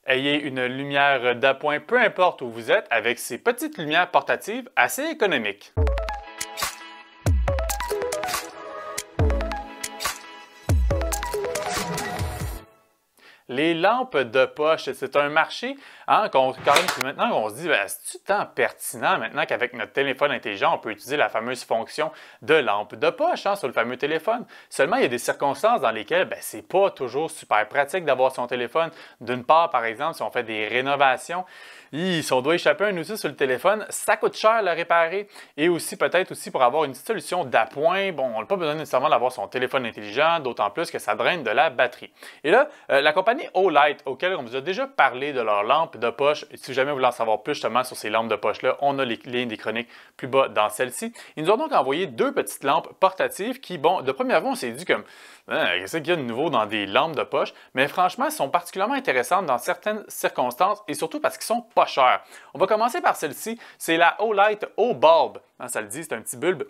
Ayez une lumière d'appoint peu importe où vous êtes avec ces petites lumières portatives assez économiques. Les lampes de poche, c'est un marché quand même maintenant on se dit c'est-tu tant pertinent maintenant qu'avec notre téléphone intelligent, on peut utiliser la fameuse fonction de lampe de poche sur le fameux téléphone. Seulement, il y a des circonstances dans lesquelles c'est pas toujours super pratique d'avoir son téléphone. D'une part, par exemple, si on fait des rénovations, si on doit échapper un outil sur le téléphone, ça coûte cher à le réparer. Et aussi, peut-être aussi pour avoir une petite solution d'appoint, on n'a pas besoin nécessairement d'avoir son téléphone intelligent, d'autant plus que ça draine de la batterie. Et là, la compagnie Olight, auquel on vous a déjà parlé de leur lampe de poche, et si jamais vous voulez en savoir plus justement sur ces lampes de poche-là, on a les lignes des chroniques plus bas dans celle-ci. Ils nous ont donc envoyé deux petites lampes portatives qui, de première vue, on s'est dit comme qu'est-ce qu'il y a de nouveau dans des lampes de poche, mais franchement, elles sont particulièrement intéressantes dans certaines circonstances et surtout parce qu'ils sont pas chers. On va commencer par celle-ci, c'est la Olight O-Bulb. Ça le dit, c'est un petit bulbe.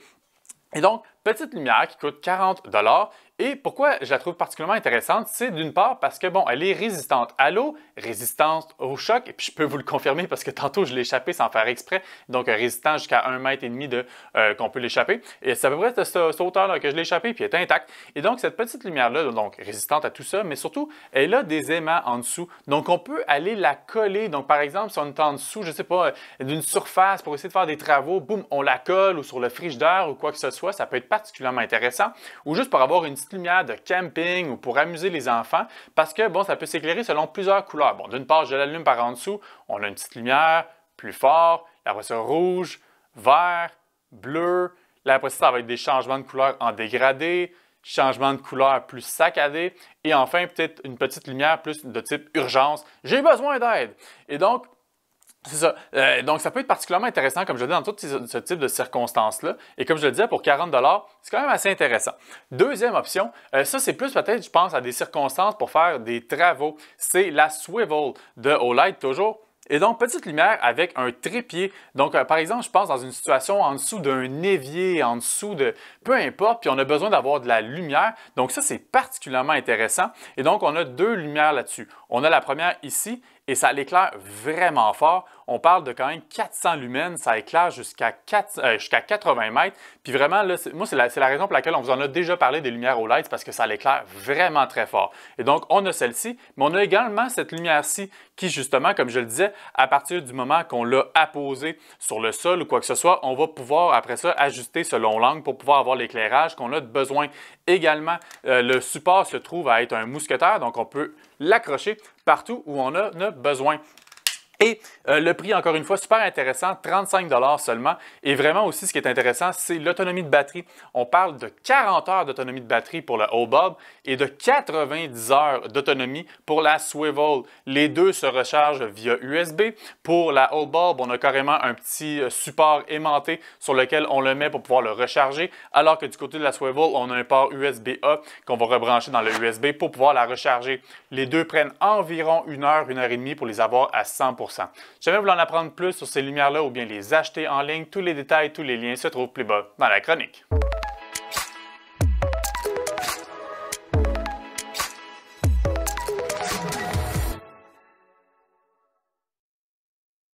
Et donc, petite lumière qui coûte 40 $. Et pourquoi je la trouve particulièrement intéressante, c'est d'une part parce que, elle est résistante à l'eau, résistante au choc, et puis je peux vous le confirmer parce que tantôt je l'ai échappé sans faire exprès, donc résistant jusqu'à 1,5 m qu'on peut l'échapper. Et c'est à peu près de cette hauteur-là que je l'ai échappé, puis elle est intacte. Et donc, cette petite lumière-là, donc résistante à tout ça, mais surtout, elle a des aimants en dessous. Donc, on peut aller la coller. Donc, par exemple, si on est en dessous, je ne sais pas, d'une surface pour essayer de faire des travaux, boum, on la colle ou sur le frigidaire ou quoi que ce soit, ça peut être particulièrement intéressant. Ou juste pour avoir une petite lumière de camping ou pour amuser les enfants parce que, ça peut s'éclairer selon plusieurs couleurs. D'une part, je l'allume par en dessous, on a une petite lumière plus fort, après ça, rouge, vert, bleu. Là, après ça va être des changements de couleur en dégradé, changement de couleur plus saccadé et enfin, peut-être une petite lumière plus de type urgence. J'ai besoin d'aide! Et donc, c'est ça. Donc, ça peut être particulièrement intéressant, comme je le dis, dans tout ce type de circonstances-là. Et comme je le disais, pour 40 $, c'est quand même assez intéressant. Deuxième option, ça c'est plus peut-être, je pense, à des circonstances pour faire des travaux. C'est la Swivel de Olight, toujours. Et donc, petite lumière avec un trépied. Donc, par exemple, je pense dans une situation en dessous d'un évier, en dessous de... peu importe, puis on a besoin d'avoir de la lumière. Donc, ça, c'est particulièrement intéressant. Et donc, on a deux lumières là-dessus. On a la première ici, et ça l'éclaire vraiment fort. On parle de quand même 400 lumens, ça éclaire jusqu'à 80 mètres. Puis vraiment, là, moi, c'est la raison pour laquelle on vous en a déjà parlé des lumières Olight, parce que ça l'éclaire vraiment très fort. Et donc, on a celle-ci, mais on a également cette lumière-ci qui, justement, comme je le disais, à partir du moment qu'on l'a apposée sur le sol ou quoi que ce soit, on va pouvoir, après ça, ajuster selon l'angle pour pouvoir avoir l'éclairage qu'on a besoin. Également, le support se trouve à être un mousquetaire, donc on peut l'accrocher partout où on en a besoin. Et le prix, encore une fois, super intéressant, 35 $ seulement. Et vraiment aussi, ce qui est intéressant, c'est l'autonomie de batterie. On parle de 40 heures d'autonomie de batterie pour le O-Bulb et de 90 heures d'autonomie pour la Swivel. Les deux se rechargent via USB. Pour la O-Bulb, on a carrément un petit support aimanté sur lequel on le met pour pouvoir le recharger, alors que du côté de la Swivel, on a un port USB-A qu'on va rebrancher dans le USB pour pouvoir la recharger. Les deux prennent environ 1 heure, 1 heure et demie pour les avoir à 100%. Si jamais vous voulez en apprendre plus sur ces lumières-là ou bien les acheter en ligne, tous les détails, tous les liens se trouvent plus bas dans la chronique.